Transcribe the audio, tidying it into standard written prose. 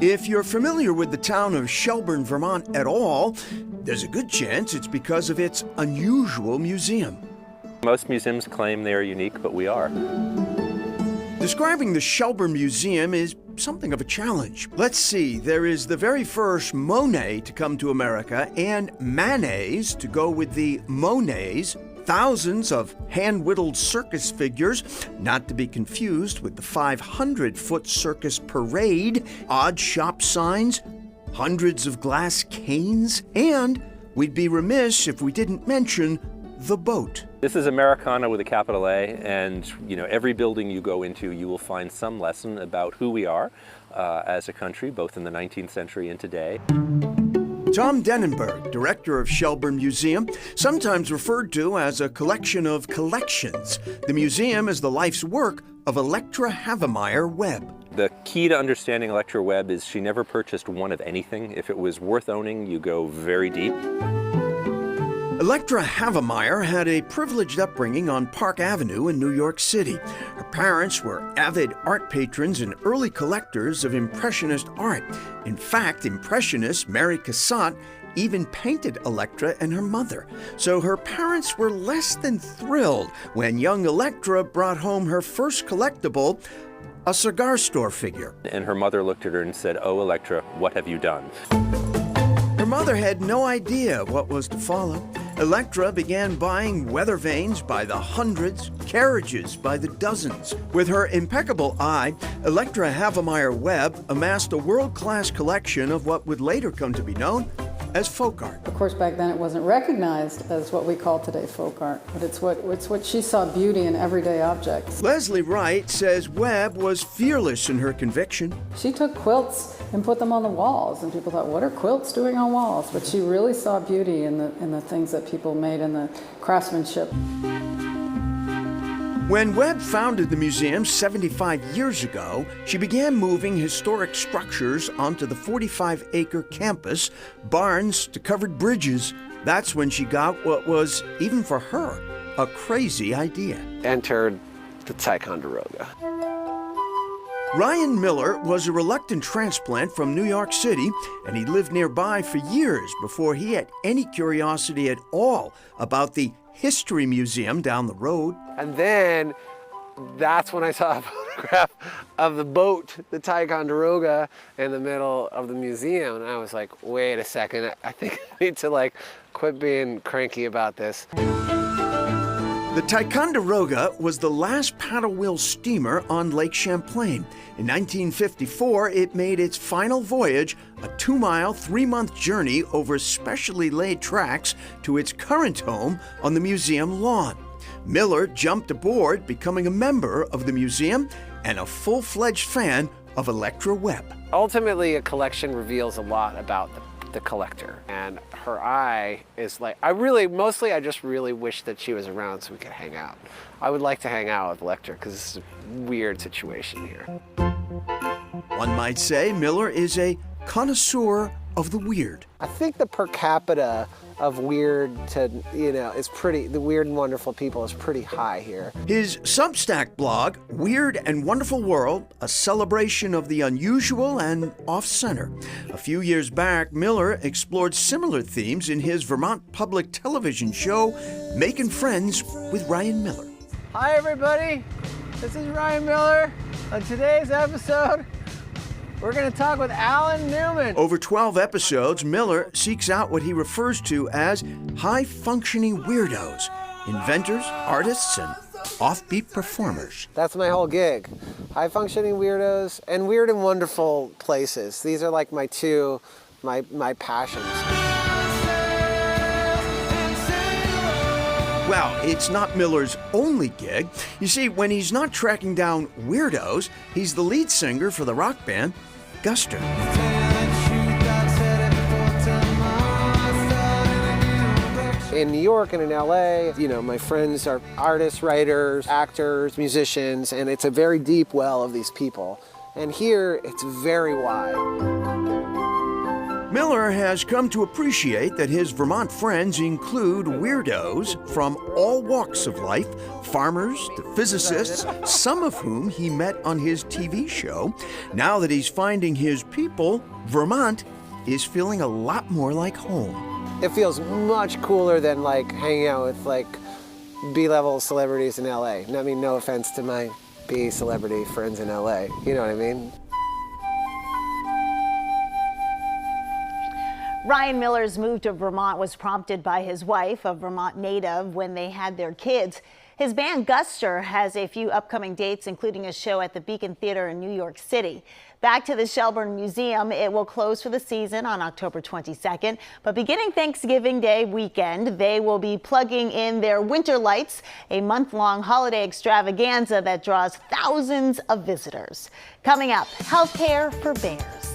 If you're familiar with the town of Shelburne, Vermont at all, there's a good chance it's because of its unusual museum. Most museums claim they are unique, but we are. Describing the Shelburne Museum is something of a challenge. Let's see, there is the very first Monet to come to America and Manets to go with the Monets, thousands of hand-whittled circus figures, not to be confused with the 500-foot circus parade, odd shop signs, hundreds of glass canes, and we'd be remiss if we didn't mention the boat. This is Americana with a capital A, and every building you go into, you will find some lesson about who we are as a country, both in the 19th century and today. Tom Denenberg, director of Shelburne Museum, sometimes referred to as a collection of collections. The museum is the life's work of Electra Havemeyer Webb. The key to understanding Electra Webb is she never purchased one of anything. If it was worth owning, you go very deep. Electra Havemeyer had a privileged upbringing on Park Avenue in New York City. Her parents were avid art patrons and early collectors of Impressionist art. In fact, Impressionist Mary Cassatt even painted Electra and her mother. So her parents were less than thrilled when young Electra brought home her first collectible, a cigar store figure. And her mother looked at her and said, "Oh, Electra, what have you done?" Her mother had no idea what was to follow. Electra began buying weather vanes by the hundreds, carriages by the dozens. With her impeccable eye, Electra Havemeyer Webb amassed a world-class collection of what would later come to be known as folk art. Of course, back then it wasn't recognized as what we call today folk art, but it's what she saw beauty in everyday objects. Leslie Wright says Webb was fearless in her conviction. She took quilts and put them on the walls, and people thought, what are quilts doing on walls? But she really saw beauty in the things that people made in the craftsmanship. When Webb founded the museum 75 years ago, she began moving historic structures onto the 45-acre campus, barns to covered bridges. That's when she got what was, even for her, a crazy idea. Entered the Ticonderoga. Ryan Miller was a reluctant transplant from New York City, and he lived nearby for years before he had any curiosity at all about the History Museum down the road. And then that's when I saw a photograph of the boat, the Ticonderoga, in the middle of the museum. And I was like, wait a second, I think I need to quit being cranky about this. The Ticonderoga was the last paddle wheel steamer on Lake Champlain. In 1954, it made its final voyage, a 2-mile, 3-month journey over specially laid tracks to its current home on the museum lawn. Miller jumped aboard, becoming a member of the museum and a full-fledged fan of Electra Webb. Ultimately, a collection reveals a lot about the collector, and her eye is I just really wish that she was around so we could hang out. I would like to hang out with Electra because it's a weird situation here. One might say Miller is a connoisseur of the weird. I think the per capita of weird to, is pretty, the Weird and Wonderful People is pretty high here. His Substack blog, Weird and Wonderful World, a celebration of the unusual and off-center. A few years back, Miller explored similar themes in his Vermont public television show, Making Friends with Ryan Miller. Hi everybody, this is Ryan Miller. On today's episode, we're going to talk with Alan Newman. Over 12 episodes, Miller seeks out what he refers to as high-functioning weirdos, inventors, artists, and offbeat performers. That's my whole gig. High-functioning weirdos and weird and wonderful places. These are like my two, my passions. Well, it's not Miller's only gig. You see, when he's not tracking down weirdos, he's the lead singer for the rock band Guster. In New York and in LA, my friends are artists, writers, actors, musicians, and it's a very deep well of these people. And here, it's very wide. Miller has come to appreciate that his Vermont friends include weirdos from all walks of life, farmers to physicists, some of whom he met on his TV show. Now that he's finding his people, Vermont is feeling a lot more like home. It feels much cooler than like hanging out with like B-level celebrities in LA. I mean, no offense to my B celebrity friends in LA. You know what I mean? Ryan Miller's move to Vermont was prompted by his wife, a Vermont native, when they had their kids. His band Guster has a few upcoming dates, including a show at the Beacon Theater in New York City. Back to the Shelburne Museum, it will close for the season on October 22nd. But beginning Thanksgiving Day weekend, they will be plugging in their Winter Lights, a month-long holiday extravaganza that draws thousands of visitors. Coming up, healthcare for bears.